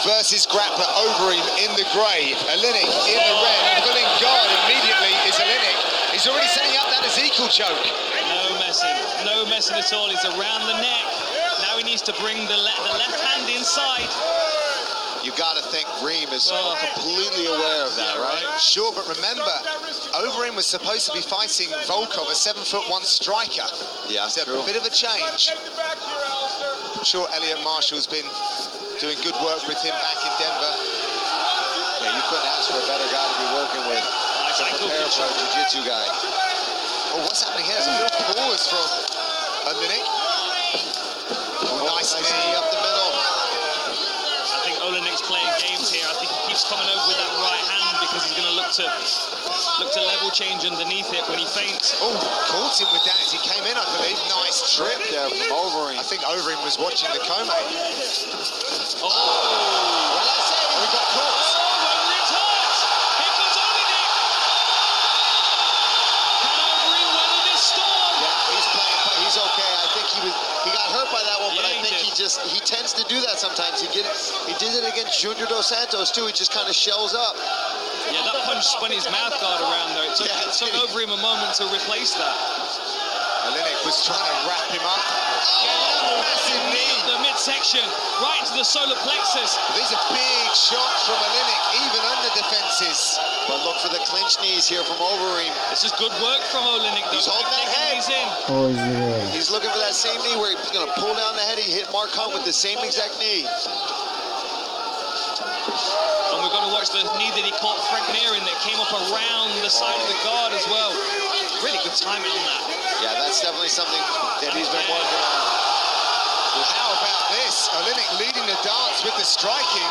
versus grappler Overim in the grey, Oleynik in the red, pulling guard immediately is Oleynik. He's already setting up that Ezekiel choke. No messing at all. He's around the neck. Now he needs to bring the left hand inside. You got to think Reem is completely aware of that, right? Sure, but remember, Overim was supposed to be fighting Volkov, a 7'1" striker. Yeah, so a bit of a change. I'm sure Elliot Marshall's been doing good work with him back in Denver. Yeah, you couldn't ask for a better guy to be working with. To prepare for a jiu-jitsu guy. Oh, what's happening here? There's a little pause from Oleynik. Oh, nice knee up the middle. I think Oleynik's playing games here. I think he keeps coming over with that right hand because he's going to look to level change underneath it when he feints. Oh, caught him with that as he came in, I believe. Nice trip there from Overim. I think Overim was watching the co-main. Oh! Well, that's it. We got caught. Overim's hurt. Here comes Oleynik. Can Overim weather this storm? Yeah, he's playing, but he's okay. I think he got hurt by that one, but I think he tends to do that sometimes. He did it against Junior Dos Santos too. He just kind of shells up. Yeah, that punch spun his mouth guard around though. It took Overim a moment to replace that. Oleynik was trying to wrap him up. Oh, massive knee at the midsection, right into the solar plexus. These are big shots from Oleynik, even under defenses. But look for the clinch knees here from Overim. This is good work from Oleynik though. He's holding that head. He's in. Oh, yeah. He's looking for that same knee where he's going to pull down the head. He hit Mark Hunt with the same exact knee. And we're going to watch the knee that he caught Frank Mir in that came up around the side of the guard as well. Really good timing on that. Yeah, that's definitely something that he's been working on. Well, how about this? Oleynik leading the dance with the striking.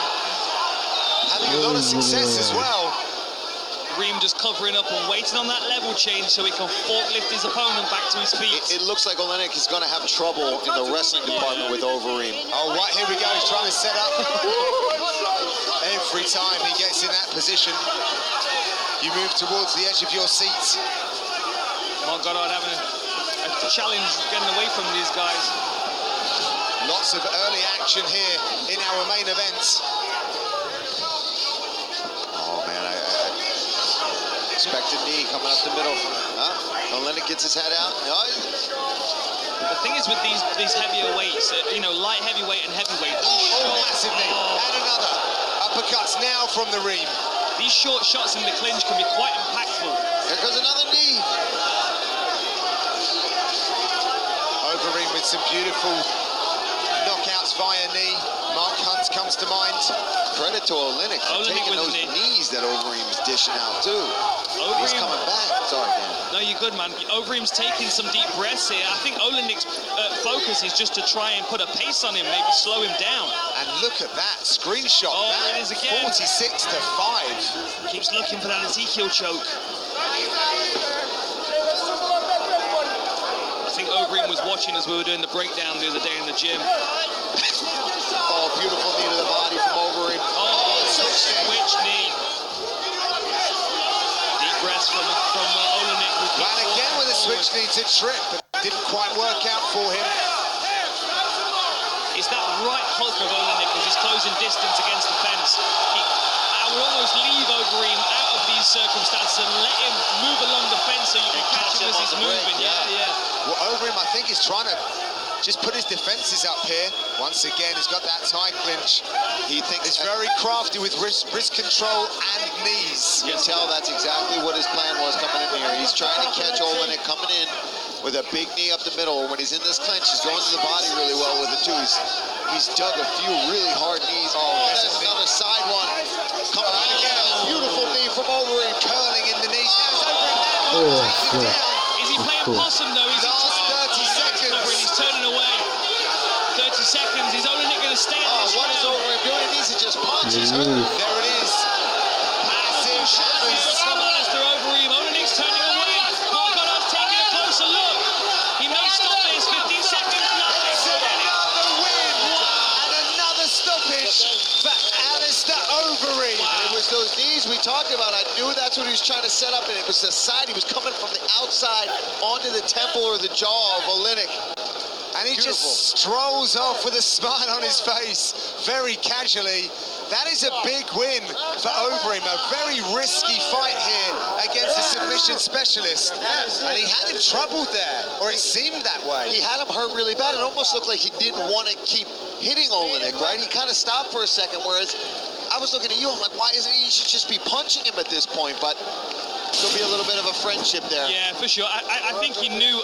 Having a lot of success as well. Reem just covering up and waiting on that level change so he can forklift his opponent back to his feet. It looks like Oleynik is going to have trouble in the wrestling department with Overim. Oh, right, here we go. He's trying to set up. Every time he gets in that position, you move towards the edge of your seat. Mark Goddard having a challenge getting away from these guys. Lots of early action here in our main event. Oh, man, I expected knee coming up the middle. Oleynik gets his head out. The thing is with these heavier weights, light heavyweight and heavyweight. Massive knee. And another. Uppercuts now from the Reem. These short shots in the clinch can be quite impactful. Here goes another knee. Overim with some beautiful knockouts via knee. Mark Hunt comes to mind. Credit to Oleynik for taking those knees that Overim is dishing out too. He's coming back. Sorry, Dan. No, you're good, man. Overim's taking some deep breaths here. I think Oleynik's focus is just to try and put a pace on him, maybe slow him down. And look at that screenshot. Oh, it is again. 46-5. Keeps looking for that Ezekiel choke. I think Overim was watching as we were doing the breakdown the other day in the gym. Oh, beautiful knee to the body from Overim. Oh, switch knee. Deep breaths from Oleynik. And again with a switch knee to trip, but didn't quite work out for him. It's that right hook of Oleynik as he's closing distance against the fence. I would almost leave Overim out of these circumstances and let him move along the fence so you can catch him as he's moving. Yeah. Well, Overim, I think, is trying to just put his defenses up here. Once again, he's got that tie clinch. He thinks it's very crafty with wrist control and knees. You can tell that's exactly what his plan was coming in here. He's trying to catch Oleynik coming in with a big knee up the middle. When he's in this clinch, he's going to the body really well with it too. He's dug a few really hard knees. Oh, that's another side one. Coming out again, a beautiful knee from Overim. Curling in the knees. Is he playing possum though? Last 30 seconds. He's turning away. 30 seconds. Is Oleynik going to stay on this what is Overim doing? He needs to just punch. He's hurt. There it is. Massive shatters from Alistair Overim. Oleynik's turning away. Mark Goddard's taking a closer look. He may stop this. 15 seconds. It's another win. And another stoppage for Alistair Overim. It was those knees we talked about. I knew that's what he was trying to set up, and it was the side. He was coming from the outside onto the temple or the jaw of Oleynik. And And he just strolls off with a smile on his face, very casually. That is a big win for Overeem, a very risky fight here against a submission specialist. And he had him troubled there, or it seemed that way. He had him hurt really bad. It almost looked like he didn't want to keep hitting Oleynik, right? He kind of stopped for a second, whereas I was looking at you, I'm like, why isn't he? You should just be punching him at this point, but there'll be a little bit of a friendship there. Yeah, for sure. I think he knew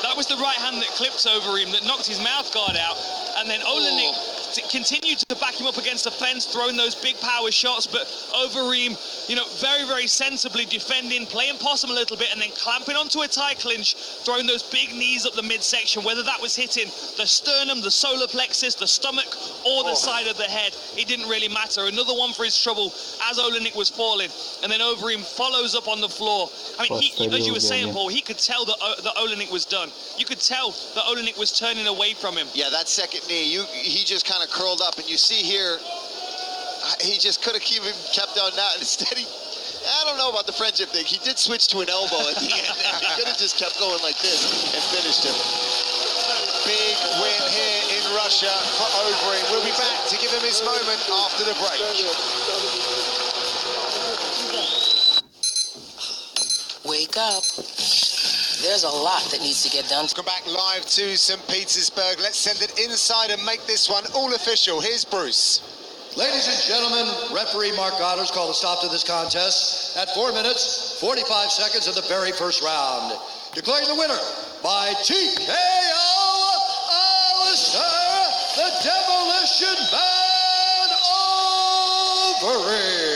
that was the right hand that clipped Overeem, that knocked his mouth guard out, and then Oleynik continued to back him up against the fence, throwing those big power shots, but Overeem, you know, very, very sensibly defending, playing possum a little bit, and then clamping onto a tie clinch, throwing those big knees up the midsection, whether that was hitting the sternum, the solar plexus, the stomach, or the side of the head. It didn't really matter. Another one for his trouble as Oleynik was falling, and then Overeem follows up on the floor. I mean, as you were saying, Paul, he could tell that Oleynik was done. You could tell that Oleynik was turning away from him. Yeah, that second knee, he just kind of curled up, and you see here, he just could have kept on that. Instead, I don't know about the friendship thing. He did switch to an elbow at the end. He could have just kept going like this and finished him. Big win here in Russia for Overeem. We'll be back to give him his moment after the break. Wake up. There's a lot that needs to get done. Come back live to St. Petersburg. Let's send it inside and make this one all official. Here's Bruce. Ladies and gentlemen, referee Mark Goddard's called a stop to this contest at 4 minutes, 45 seconds of the very first round. Declaring the winner by TKO, Alekse, the Demolition Man, Overeem.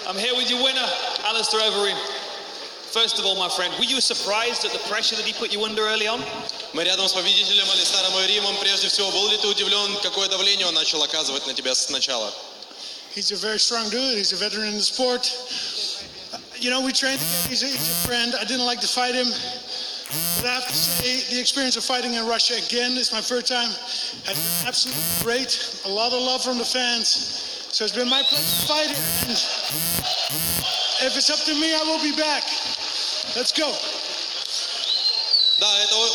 I'm here with your winner, Alekse Overeem. First of all, my friend, were you surprised at the pressure that he put you under early on? Мы рядом с победителем Алексаром Overeemом. Прежде всего, был ли ты удивлен, какое давление он начал оказывать на тебя сначала? He's a very strong dude. He's a veteran in the sport. You know, we trained together. He's a friend. I didn't like to fight him. But I have to say, the experience of fighting in Russia again, is my first time, has been absolutely great. A lot of love from the fans. So it's been my pleasure to fight him. And if it's up to me, I will be back. Let's go. Да,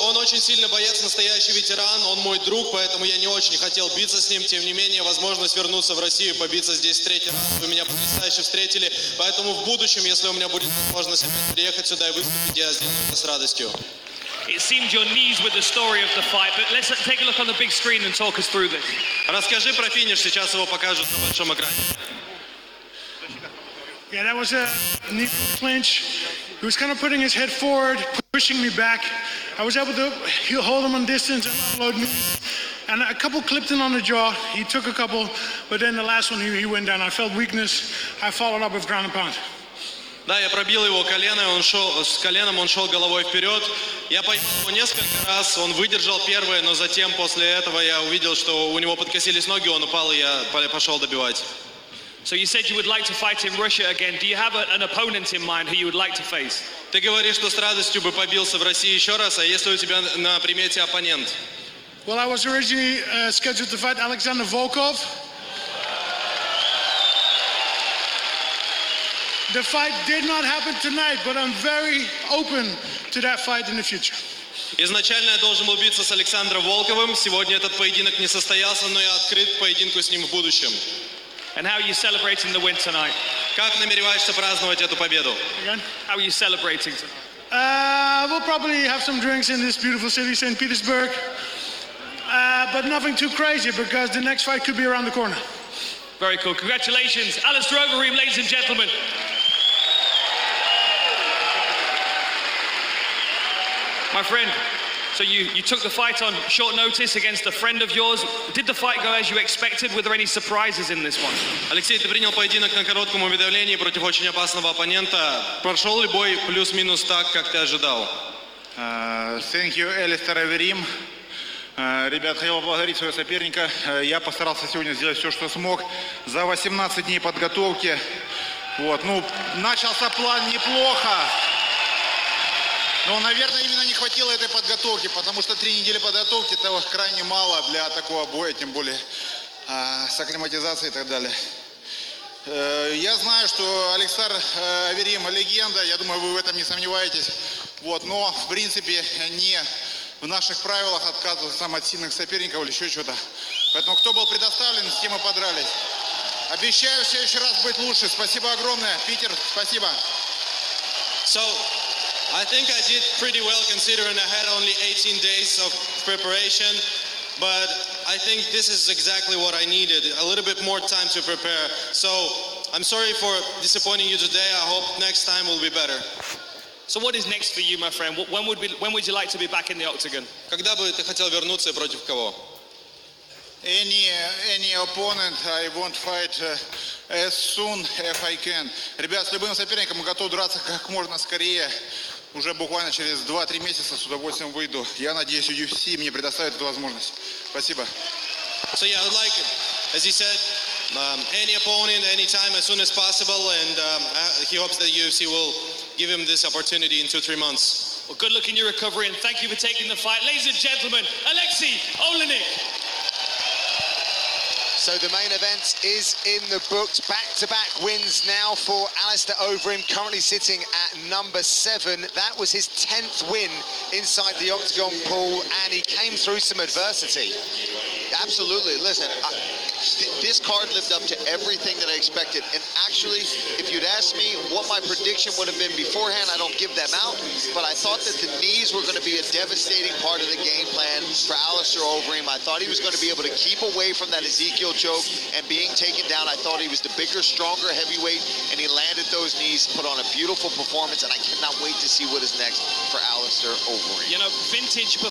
он очень сильный боец, настоящий ветеран, он мой друг, поэтому я не очень хотел биться с ним. Тем не менее, возможность вернуться в Россию и побиться здесь в третий раз. Вы меня потрясающе встретили, поэтому в будущем, если у меня будет возможность опять приехать сюда и выступить, я сделаю это с радостью. It seemed your knees were the story of the fight, but let's take a look on the big screen and talk us through this. Расскажи про финиш, сейчас его покажут на большом экране. Yeah, that was a knee clinch. He was kind of putting his head forward, pushing me back. I was able to hold him on distance and unload knees. And a couple clipped him on the jaw. He took a couple, but then the last one he went down. I felt weakness. I followed up with ground and pound. Да, я пробил его колено, с коленом он шел головой вперед. Я поймал его несколько раз, он выдержал первое, но затем после этого я увидел, что у него подкосились ноги, он упал, и я пошел добивать. So you said you would like to fight in Russia again. Do you have an opponent in mind who you would like to face? Ты говоришь, что с радостью бы побился в России еще раз, а если у тебя на примете оппонент? Well, I was originally scheduled to fight Alexander Volkov. The fight did not happen tonight, but I'm very open to that fight in the future. Изначально я должен был биться с Александром Волковым. Сегодня этот поединок не состоялся, но я открыт к поединку с ним в будущем. And how are you celebrating the win tonight? Как намереваешься праздновать эту победу? Again? How are you celebrating tonight? We'll probably have some drinks in this beautiful city, St. Petersburg. But nothing too crazy, because the next fight could be around the corner. Very cool. Congratulations, Alekse Overeem, ladies and gentlemen. My friend, so you took the fight on short notice against a friend of yours. Did the fight go as you expected? Were there any surprises in this one? Алексей, ты принял поединок на коротком уведомлении против очень опасного оппонента. Прошел ли бой плюс-минус так, как ты ожидал? Thank you, Alekse Overeem. Ребят, хотел поблагодарить своего соперника. Я постарался сегодня сделать все, что смог. За 18 дней подготовки. Начался план неплохо. Но, наверное, именно не хватило этой подготовки, потому что 3 недели подготовки этого крайне мало для такого боя, тем более с акклиматизацией и так далее. Я знаю, что Александр Overeem легенда, я думаю, вы в этом не сомневаетесь. Вот, но, в принципе, не в наших правилах отказываться там от сильных соперников или еще что-то. Поэтому кто был предоставлен, с тем и подрались. Обещаю в следующий раз быть лучше. Спасибо огромное. Питер, спасибо. So, I think I did pretty well considering I had only 18 days of preparation, but I think this is exactly what I needed, a little bit more time to prepare. So, I'm sorry for disappointing you today. I hope next time will be better. So what is next for you, my friend? When would you like to be back in the octagon? Когда бы ты хотел вернуться и против кого? Any opponent, I won't fight as soon as I can. Ребят, с любым соперником мы готовы драться как можно скорее. Уже буквально через 2-3 месяца с удовольствием выйду. Я надеюсь, UFC мне предоставит эту возможность. Спасибо. So yeah, I would like, as he said, any opponent, anytime, as soon as possible, and he hopes that UFC will give him this opportunity in 2-3 months. Well, good luck in your recovery, and thank you for taking the fight. Ladies and gentlemen, Alekse, Oleynik. So the main event is in the books. Back-to-back wins now for Alistair Overeem, currently sitting at number 7. That was his 10th win inside the octagon, Paul, and he came through some adversity. Absolutely. Listen, this card lived up to everything that I expected. And actually, if you'd asked me what my prediction would have been beforehand, I don't give them out. But I thought that the knees were going to be a devastating part of the game plan for Alistair Overeem. I thought he was going to be able to keep away from that Ezekiel choke and being taken down. I thought he was the bigger, stronger heavyweight, and he landed those knees, put on a beautiful performance, and I cannot wait to see what is next for Alistair Overeem. You know, vintage